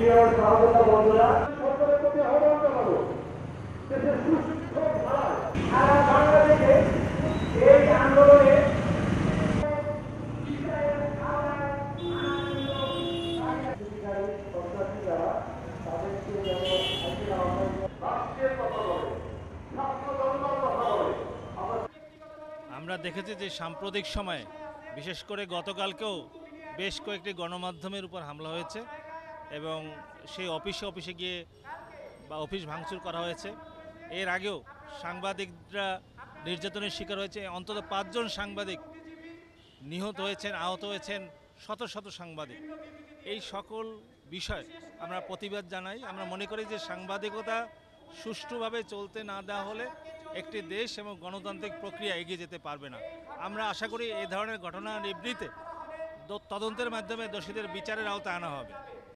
প্রিয় সহযোগিতা বন্ধুরা, সরকারের প্রতি আহ্বান জানাবো, দেশের সুস্থ ধারায় সারা বাংলাদেশে এই আন্দোলনে আমরা দেখেছি যে সাম্প্রতিক সময়ে বিশেষ করে গতকালকেও বেশ কয়েকটি গণমাধ্যমের উপর হামলা হয়েছে এবং সেই অফিসে গিয়ে বা অফিস ভাঙচুর করা হয়েছে। এর আগেও সাংবাদিকরা নির্যাতনের শিকার হয়েছে, অন্তত 5 জন সাংবাদিক নিহত হয়েছেন, আহত হয়েছেন শত শত সাংবাদিক। এই সকল বিষয় আমরা প্রতিবাদ জানাই। আমরা মনে করি যে সাংবাদিকতা সুষ্ঠুভাবে চলতে না দেওয়া হলে একটি দেশ এবং গণতান্ত্রিক প্রক্রিয়া এগিয়ে যেতে পারবে না। আমরা আশা করি এই ধরনের ঘটনা নিবৃত্তে তদন্তের মাধ্যমে দোষীদের বিচারের আওতায় আনা হবে।